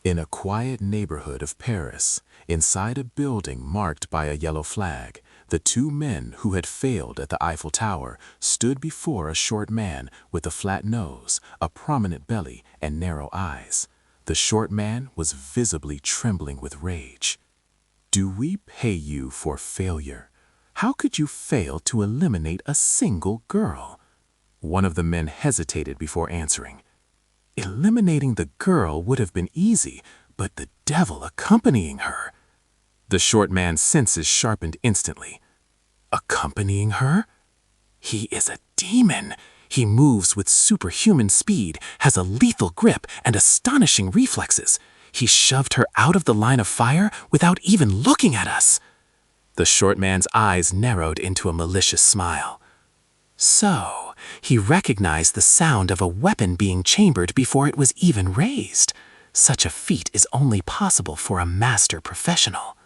In a quiet neighborhood of Paris, inside a building marked by a yellow flag, the two men who had failed at the Eiffel Tower stood before a short man with a flat nose, a prominent belly, and narrow eyes. The short man was visibly trembling with rage. "Do we pay you for failure? How could you fail to eliminate a single girl?" One of the men hesitated before answering. "Eliminating the girl would have been easy, but the devil accompanying her." The short man's senses sharpened instantly. "Accompanying her? He is a demon. He moves with superhuman speed, has a lethal grip, and astonishing reflexes. He shoved her out of the line of fire without even looking at us." The short man's eyes narrowed into a malicious smile. "So, he recognized the sound of a weapon being chambered before it was even raised. Such a feat is only possible for a master professional.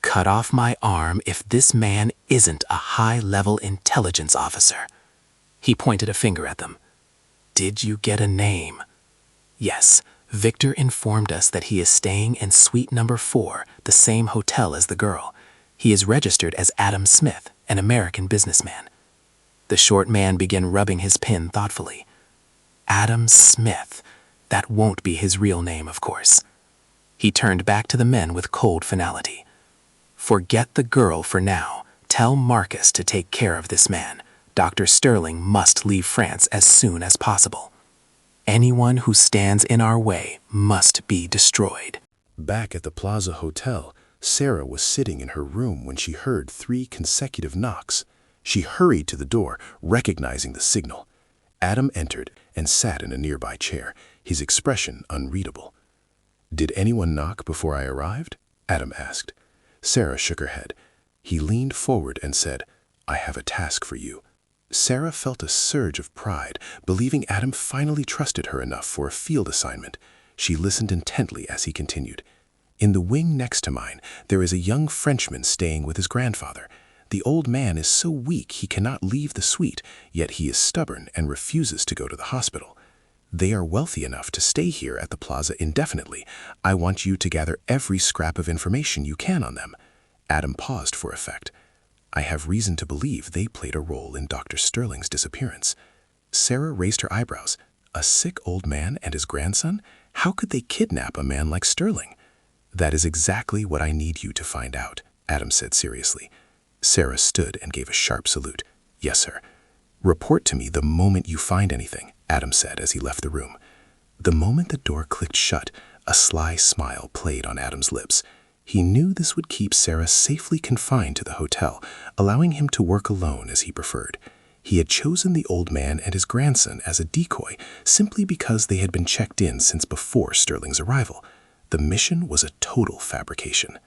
Cut off my arm if this man isn't a high-level intelligence officer." He pointed a finger at them. "Did you get a name?" "Yes, Victor informed us that he is staying in suite number 4, the same hotel as the girl. He is registered as Adam Smith, an American businessman." The short man began rubbing his pen thoughtfully. "Adam Smith. That won't be his real name, of course." He turned back to the men with cold finality. "Forget the girl for now. Tell Marcus to take care of this man. Dr. Sterling must leave France as soon as possible. Anyone who stands in our way must be destroyed." Back at the Plaza Hotel, Sarah was sitting in her room when she heard 3 consecutive knocks. She hurried to the door, recognizing the signal. Adam entered and sat in a nearby chair, his expression unreadable. "Did anyone knock before I arrived?" Adam asked. Sarah shook her head. He leaned forward and said, "I have a task for you." Sarah felt a surge of pride, believing Adam finally trusted her enough for a field assignment. She listened intently as he continued. "In the wing next to mine, there is a young Frenchman staying with his grandfather. The old man is so weak he cannot leave the suite, yet he is stubborn and refuses to go to the hospital. They are wealthy enough to stay here at the plaza indefinitely. I want you to gather every scrap of information you can on them." Adam paused for effect. "I have reason to believe they played a role in Dr. Sterling's disappearance." Sarah raised her eyebrows. "A sick old man and his grandson? How could they kidnap a man like Sterling?" "That is exactly what I need you to find out," Adam said seriously. Sarah stood and gave a sharp salute. "Yes, sir." "Report to me the moment you find anything," Adam said as he left the room. The moment the door clicked shut, a sly smile played on Adam's lips. He knew this would keep Sarah safely confined to the hotel, allowing him to work alone as he preferred. He had chosen the old man and his grandson as a decoy simply because they had been checked in since before Sterling's arrival. The mission was a total fabrication.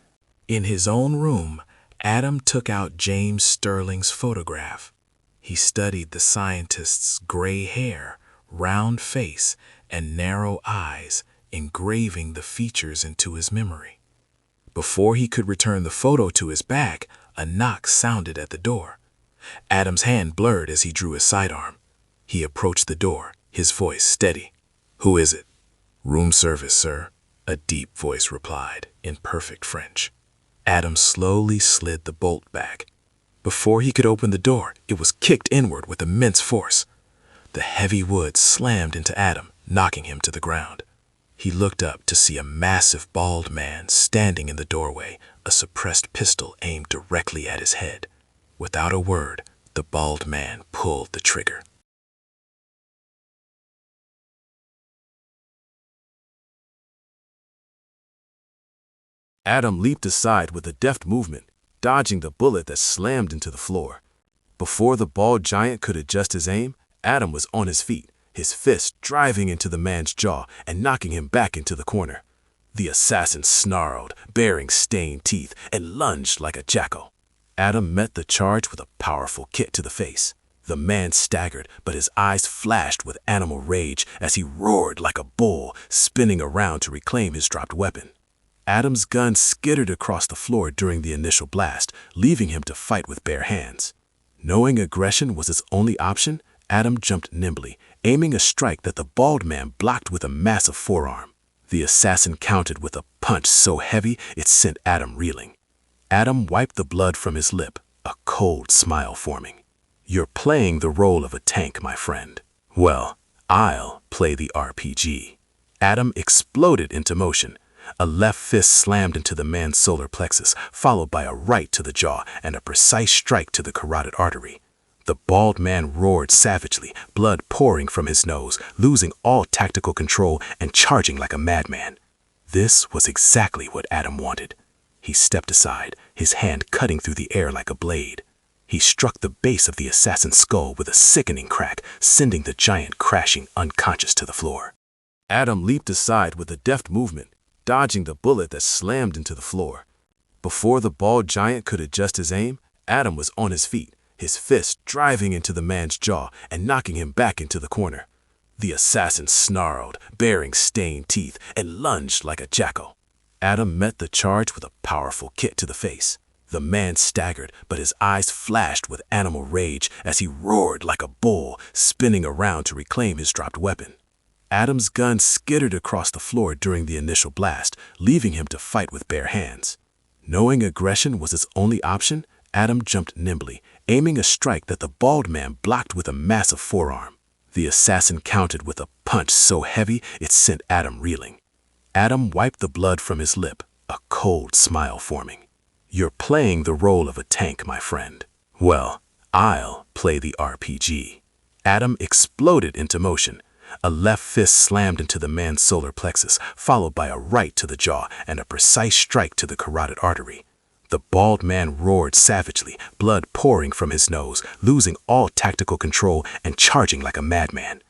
In his own room, Adam took out James Sterling's photograph. He studied the scientist's gray hair, round face, and narrow eyes, engraving the features into his memory. Before he could return the photo to his back, a knock sounded at the door. Adam's hand blurred as he drew his sidearm. He approached the door, his voice steady. "Who is it?" "Room service, sir," a deep voice replied, in perfect French. Adam slowly slid the bolt back. Before he could open the door, it was kicked inward with immense force. The heavy wood slammed into Adam, knocking him to the ground. He looked up to see a massive bald man standing in the doorway, a suppressed pistol aimed directly at his head. Without a word, the bald man pulled the trigger. Adam leaped aside with a deft movement, dodging the bullet that slammed into the floor. Before the bald giant could adjust his aim, Adam was on his feet, his fist driving into the man's jaw and knocking him back into the corner. The assassin snarled, baring stained teeth, and lunged like a jackal. Adam met the charge with a powerful kick to the face. The man staggered, but his eyes flashed with animal rage as he roared like a bull, spinning around to reclaim his dropped weapon. Adam's gun skittered across the floor during the initial blast, leaving him to fight with bare hands. Knowing aggression was his only option, Adam jumped nimbly, aiming a strike that the bald man blocked with a massive forearm. The assassin countered with a punch so heavy it sent Adam reeling. Adam wiped the blood from his lip, a cold smile forming. "You're playing the role of a tank, my friend. Well, I'll play the RPG." Adam exploded into motion. A left fist slammed into the man's solar plexus, followed by a right to the jaw and a precise strike to the carotid artery. The bald man roared savagely, blood pouring from his nose, losing all tactical control and charging like a madman. This was exactly what Adam wanted. He stepped aside, his hand cutting through the air like a blade. He struck the base of the assassin's skull with a sickening crack, sending the giant crashing unconscious to the floor. Adam leaped aside with a deft movement, dodging the bullet that slammed into the floor. Before the bald giant could adjust his aim, Adam was on his feet, his fist driving into the man's jaw and knocking him back into the corner. The assassin snarled, baring stained teeth, and lunged like a jackal. Adam met the charge with a powerful kick to the face. The man staggered, but his eyes flashed with animal rage as he roared like a bull, spinning around to reclaim his dropped weapon. Adam's gun skittered across the floor during the initial blast, leaving him to fight with bare hands. Knowing aggression was his only option, Adam jumped nimbly, aiming a strike that the bald man blocked with a massive forearm. The assassin countered with a punch so heavy it sent Adam reeling. Adam wiped the blood from his lip, a cold smile forming. "You're playing the role of a tank, my friend. Well, I'll play the RPG." Adam exploded into motion. A left fist slammed into the man's solar plexus, followed by a right to the jaw and a precise strike to the carotid artery. The bald man roared savagely, blood pouring from his nose, losing all tactical control and charging like a madman.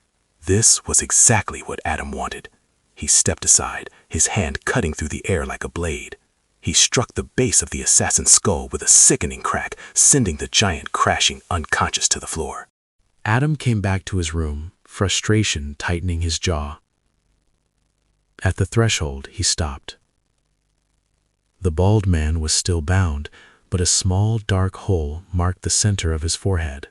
This was exactly what Adam wanted. He stepped aside, his hand cutting through the air like a blade. He struck the base of the assassin's skull with a sickening crack, sending the giant crashing unconscious to the floor. Adam came back to his room, frustration tightening his jaw. At the threshold, he stopped. The bald man was still bound, but a small dark hole marked the center of his forehead.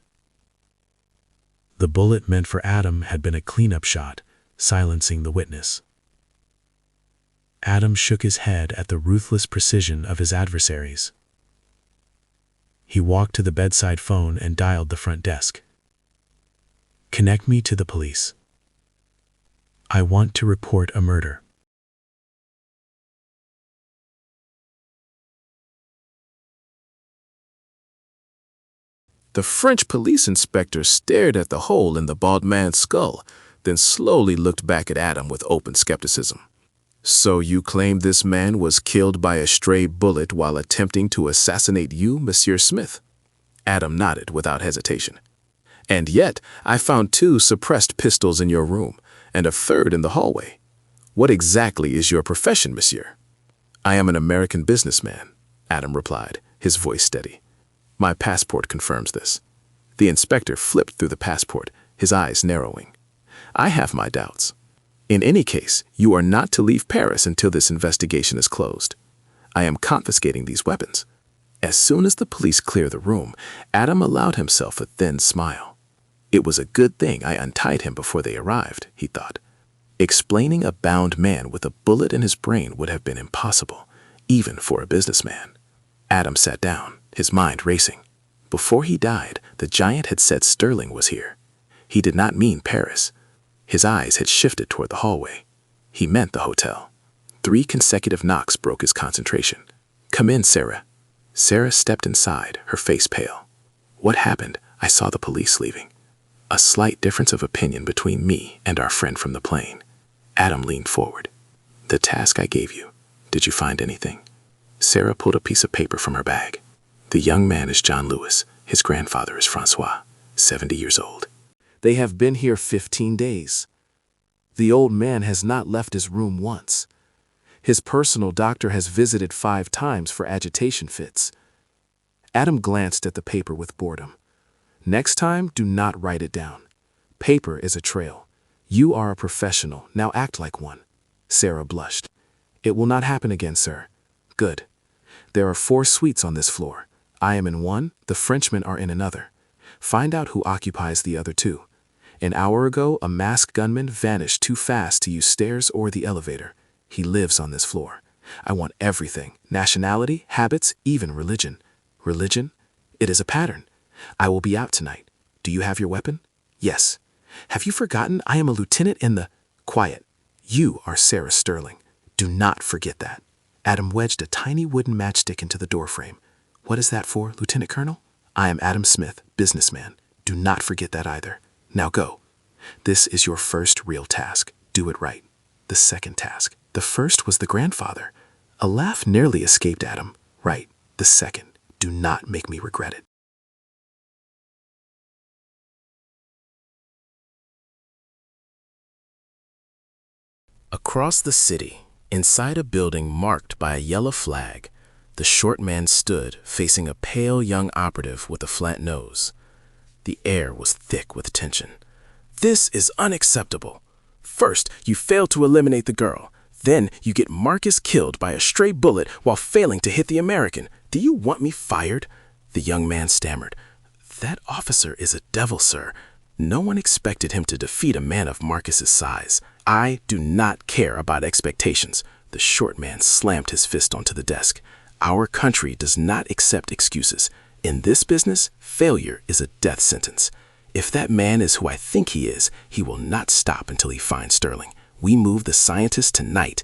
The bullet meant for Adam had been a cleanup shot, silencing the witness. Adam shook his head at the ruthless precision of his adversaries. He walked to the bedside phone and dialed the front desk. "Connect me to the police. I want to report a murder." The French police inspector stared at the hole in the bald man's skull, then slowly looked back at Adam with open skepticism. "So you claim this man was killed by a stray bullet while attempting to assassinate you, Monsieur Smith?" Adam nodded without hesitation. "And yet, I found 2 suppressed pistols in your room, and a 3rd in the hallway. What exactly is your profession, monsieur?" "I am an American businessman," Adam replied, his voice steady. "My passport confirms this." The inspector flipped through the passport, his eyes narrowing. "I have my doubts. In any case, you are not to leave Paris until this investigation is closed. I am confiscating these weapons." As soon as the police cleared the room, Adam allowed himself a thin smile. It was a good thing I untied him before they arrived, he thought. Explaining a bound man with a bullet in his brain would have been impossible, even for a businessman. Adam sat down, his mind racing. Before he died, the giant had said Sterling was here. He did not mean Paris. His eyes had shifted toward the hallway. He meant the hotel. 3 consecutive knocks broke his concentration. "Come in, Sarah." Sarah stepped inside, her face pale. "What happened? I saw the police leaving." A slight difference of opinion between me and our friend from the plane. Adam leaned forward. "The task I gave you. Did you find anything?" Sarah pulled a piece of paper from her bag. "The young man is John Lewis. His grandfather is Francois, 70 years old. They have been here 15 days. The old man has not left his room once. His personal doctor has visited 5 times for agitation fits." Adam glanced at the paper with boredom. "Next time, do not write it down. Paper is a trail. You are a professional, now act like one." Sarah blushed. "It will not happen again, sir." "Good. There are 4 suites on this floor. I am in one, the Frenchmen are in another. Find out who occupies the other 2. An hour ago, a masked gunman vanished too fast to use stairs or the elevator. He lives on this floor. I want everything, nationality, habits, even religion. Religion? It is a pattern. I will be out tonight. Do you have your weapon? Yes. Have you forgotten I am a lieutenant in the... Quiet. You are Sarah Sterling. Do not forget that. Adam wedged a tiny wooden matchstick into the doorframe. What is that for, Lieutenant Colonel? I am Adam Smith, businessman. Do not forget that either. Now go. This is your first real task. Do it right. The second task. The first was the grandfather. A laugh nearly escaped Adam. Right. The second. Do not make me regret it. Across the city, inside a building marked by a yellow flag, the short man stood facing a pale young operative with a flat nose. The air was thick with tension. This is unacceptable. First, you fail to eliminate the girl. Then you get Marcus killed by a stray bullet while failing to hit the American. Do you want me fired? The young man stammered. That officer is a devil, sir. No one expected him to defeat a man of Marcus's size. I do not care about expectations. The short man slammed his fist onto the desk. Our country does not accept excuses. In this business, failure is a death sentence. If that man is who I think he is, he will not stop until he finds Sterling. We move the scientists tonight.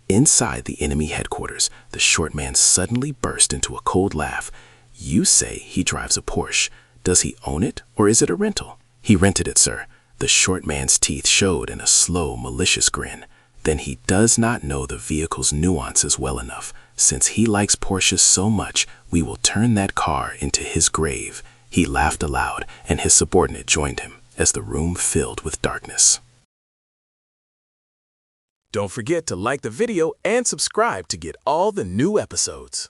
Inside the enemy headquarters, the short man suddenly burst into a cold laugh. You say he drives a Porsche. Does he own it, or is it a rental? He rented it, sir. The short man's teeth showed in a slow, malicious grin. Then he does not know the vehicle's nuances well enough. Since he likes Porsches so much, we will turn that car into his grave. He laughed aloud, and his subordinate joined him as the room filled with darkness. Don't forget to like the video and subscribe to get all the new episodes.